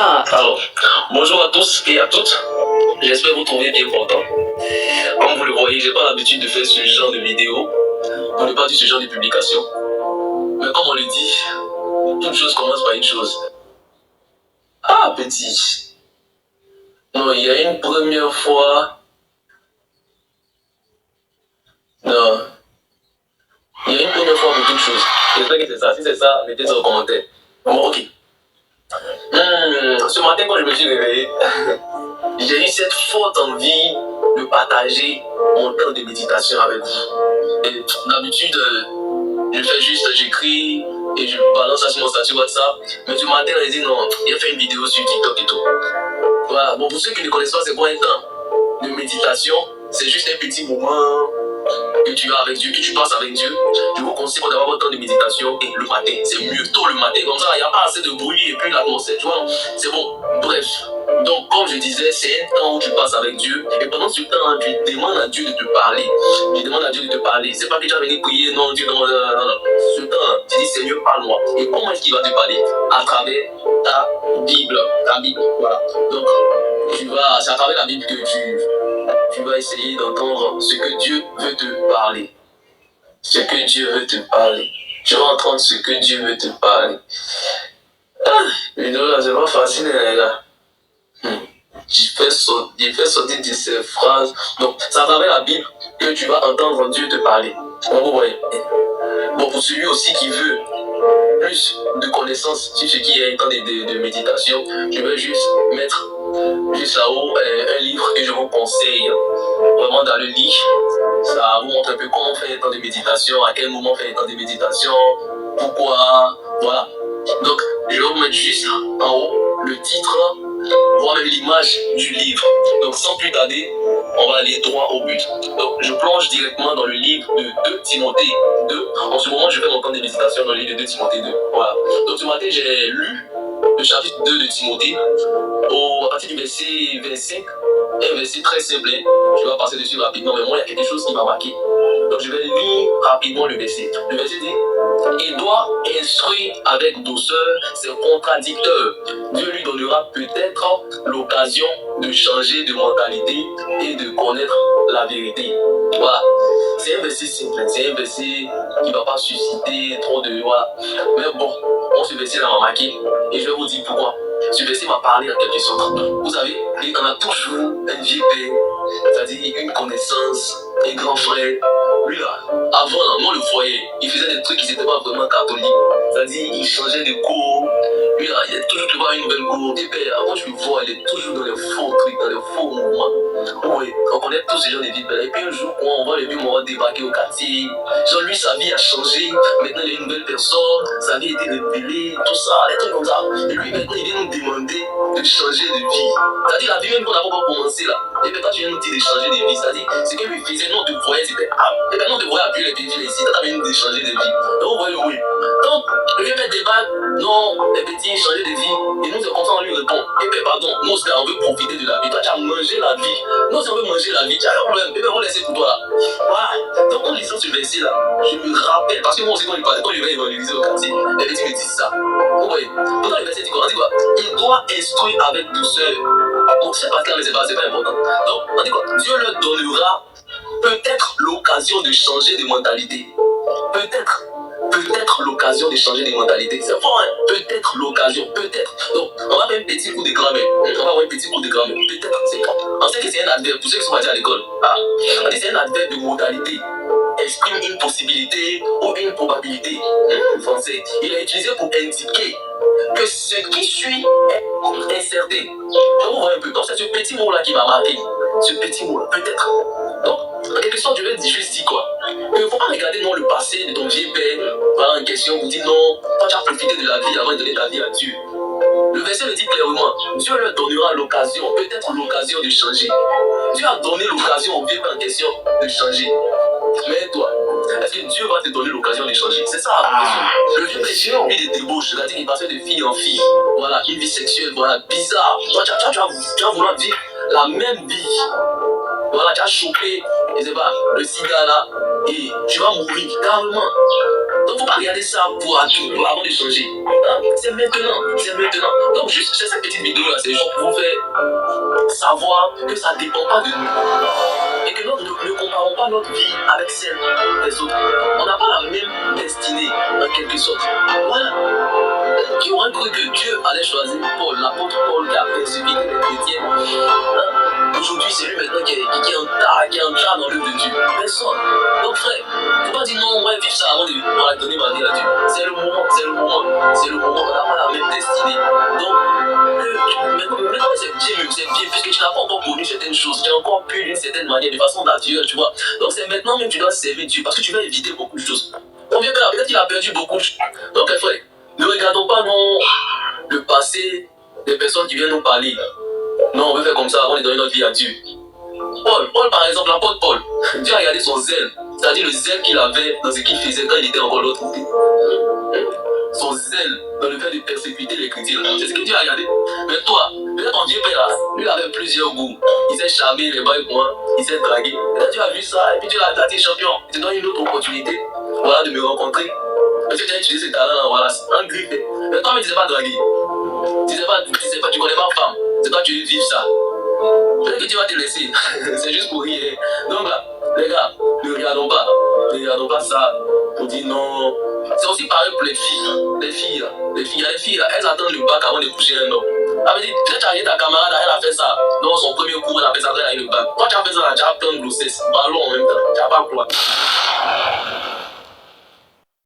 Alors, bonjour à tous et à toutes. J'espère vous trouver bien portant. Comme vous le voyez, j'ai pas l'habitude de faire ce genre de vidéo, ou de pas dire ce genre de publication. Mais comme on le dit, toute chose commence par une chose. Ah, petit. Non, il y a une première fois. Non. Il y a une première fois pour toute chose. J'espère que c'est ça. Si c'est ça, mettez ça en commentaire. Bon, ok. Ce matin, quand je me suis réveillé, j'ai eu cette forte envie de partager mon temps de méditation avec vous. Et d'habitude, je fais juste, j'écris et je balance ça sur mon statut WhatsApp. Mais ce matin, j'ai dit non, il a fait une vidéo sur TikTok et tout. Voilà. Bon, pour ceux qui ne connaissent pas, c'est quoi un temps de méditation? C'est juste un petit moment que tu as avec Dieu, que tu passes avec Dieu. Je vous conseille d'avoir votre temps de méditation et le matin. C'est mieux tôt le matin, comme ça il n'y a pas assez de bruit et puis l'atmosphère, tu vois. C'est bon. Bref. Donc, comme je disais, c'est un temps où tu passes avec Dieu. Et pendant ce temps, tu demandes à Dieu de te parler. Tu demandes à Dieu de te parler. C'est pas que tu vas venir prier, non, Dieu, non. Ce temps, tu dis, Seigneur, parle-moi. Et comment est-ce qu'il va te parler? À travers ta Bible. Ta Bible, voilà. Donc, c'est à travers la Bible que tu vas essayer d'entendre ce que Dieu veut te parler. Ce que Dieu veut te parler. Tu vas entendre ce que Dieu veut te parler. Mais non, là, c'est pas facile, les gars. Il fait sortir de ces phrases. Donc, c'est à travers la Bible que tu vas entendre Dieu te parler. Vous voyez. Bon, pour celui aussi qui veut plus de connaissances sur ce qui est un temps de méditation, je vais juste mettre juste là-haut un livre que je vous conseille vraiment dans le lit. Ça vous montre un peu comment on fait un temps de méditation, à quel moment on fait un temps de méditation, pourquoi, voilà. Donc, je vais vous mettre juste en haut le titre, voire même l'image du livre. Donc, sans plus tarder, on va aller droit au but. Donc, je plonge directement dans le livre de 2 Timothée 2. En ce moment, je fais mon temps de méditation dans le livre de 2 Timothée 2. Voilà. Donc, ce matin, j'ai lu le chapitre 2 de Timothée à partir du verset 25. Un verset très simple. Je vais passer dessus rapidement, mais moi, il y a quelque chose qui m'a marqué. Donc, je vais lire rapidement le verset. Le verset dit: il doit instruire avec douceur ses contradicteurs. Dieu lui donnera peut-être l'occasion de changer de mentalité et de connaître la vérité. Voilà. C'est un verset simple. C'est un verset qui ne va pas susciter trop de... Voilà. Mais bon, ce verset-là m'a marqué. Et je vais vous dire pourquoi. Ce verset m'a parlé en quelque sorte. Vous savez, on a toujours un vieux père, c'est-à-dire une connaissance, un grand frère. Lui là, avant, on le voyait, il faisait des trucs qui n'étaient pas vraiment catholiques. C'est-à-dire, il changeait de cours. Lui là, il est toujours trouvé une nouvelle cour. Et bien, avant, je le vois, il est toujours dans les faux trucs, dans les faux mouvements. Oui, on connaît tous ces gens de vie. Et puis un jour, on voit le vieux on va débarquer au quartier. Genre, lui, sa vie a changé. Maintenant, il est une nouvelle personne. Sa vie a été révélée, tout ça, des trucs comme ça. Et lui, maintenant, il vient nous demander de changer de vie. C'est-à-dire, la vie même qu'on n'a pas commencé là. Et bien, quand tu viens nous dire de changer de vie, c'est-à-dire, ce que lui faisait, nous, on te voyait, c'était et bien, on te voyait appuyer les petits ici. T'as venu de changer de vie. Donc, vous voyez, oui. Donc, le vieux père débat, non, les petits, changer de vie. Et nous, c'est comme ça, on lui répond. Et bien, pardon, nous, on veut profiter de la vie. Toi, tu as mangé la vie. Nous, si on veut manger la vie, tu as un problème. Et bien, on va laisser pour toi là. Voilà. Donc, en lisant ce verset là, je me rappelle, parce que moi aussi, quand je vais évangéliser au quartier, les petits me disent ça. Vous voyez. Pourtant, le verset dit quoi? On dit quoi? Il doit instruire avec douceur. Bon, c'est pas clair, mais c'est pas important. Donc, on dit quoi? Dieu leur donnera peut-être l'occasion de changer de mentalité. Peut-être l'occasion de changer de mentalité. C'est fort, hein? Peut-être l'occasion, peut-être. Donc, on va faire un petit coup de grammaire. On va avoir un petit coup de grammaire. Peut-être, c'est quoi? On sait que c'est un adverbe, pour ceux qui sont partis à l'école. On dit que c'est un adverbe de modalité. Exprime une possibilité ou une probabilité. Français. Il est utilisé pour indiquer que ce qui suit est incertain. Donc, vous voyez un peu. Donc, c'est ce petit mot-là qui m'a marqué. Ce petit mot-là, peut-être. Donc, en quelque sorte, je vais juste dire quoi? Il ne faut pas regarder non, le passé de ton vieux père, voilà, en question, vous dites non, toi tu as profité de la vie avant de donner ta vie à Dieu. Le verset le dit clairement, Dieu leur donnera l'occasion, peut-être l'occasion de changer. Dieu a donné l'occasion au vieux père en question de changer. Mais toi, est-ce que Dieu va te donner l'occasion de changer? C'est ça la question. Le vieux père est de débauche, c'est-à-dire qu'il passait de fille en fille. Voilà, une vie sexuelle, voilà, bizarre. Toi, tu vas vouloir vivre la même vie. Voilà, tu as chopé, je sais pas, le sida là, et tu vas mourir carrément. Donc, faut pas regarder ça pour avant de changer. Hein? C'est maintenant. Donc, juste, c'est cette petite vidéo. c'est juste pour vous faire savoir que ça ne dépend pas de nous. Et que nous ne comparons pas notre vie avec celle des autres. On n'a pas la même destinée, en quelque sorte. Voilà. Qui aurait cru que Dieu allait choisir Paul, l'apôtre Paul qui a persécuté les chrétiens? Aujourd'hui, c'est lui maintenant qui est en train dans l'œuvre de Dieu. Personne. Donc, frère, il ne faut pas dire non, on va vivre ça avant de donner ma vie à Dieu. C'est le moment, c'est le moment, c'est le moment. On n'a pas la même destinée. Donc, maintenant, c'est bien, puisque tu n'as pas encore connu certaines choses, tu as encore pu d'une certaine manière, de façon naturelle, tu vois. Donc, c'est maintenant même que tu dois servir Dieu parce que tu vas éviter beaucoup de choses. Combien père, peut-être qu'il a perdu beaucoup de choses. Donc, frère, ne regardons pas non, le passé des personnes qui viennent nous parler. Non, on veut faire comme ça avant de donner notre vie à Dieu. Paul par exemple, l'apôtre Paul, Dieu a regardé son zèle, c'est-à-dire le zèle qu'il avait dans ce qu'il faisait quand il était encore de l'autre côté. Son zèle dans le fait de persécuter les chrétiens. C'est ce que Dieu a regardé. Mais toi, peut-être ton Dieu père, lui il avait plusieurs goûts. Il s'est charmé les bails pour moi, il s'est dragué. Peut-être Dieu a vu ça et puis Dieu l'a dit champion. Il te donne une autre opportunité, voilà, de me rencontrer. Parce que tu as utilisé ces talents, voilà, un griffe. Mais toi, mais tu ne sais pas draguer. Tu sais pas, tu connais pas femme. C'est toi qui veux vivre ça. Peut-être que tu vas te laisser. C'est juste pour rire. Donc là, les gars, ne regardons pas ça pour dire non. C'est aussi pareil pour les filles. Les filles, elles attendent le bac avant de coucher un homme. Ah, mais peut-être tu as ta camarade, elle a fait ça. Dans son premier cours, elle a fait ça, elle a eu le bac. Toi, tu as fait ça, tu as plein de grossesses. Ballon en même temps. Tu n'as pas quoi.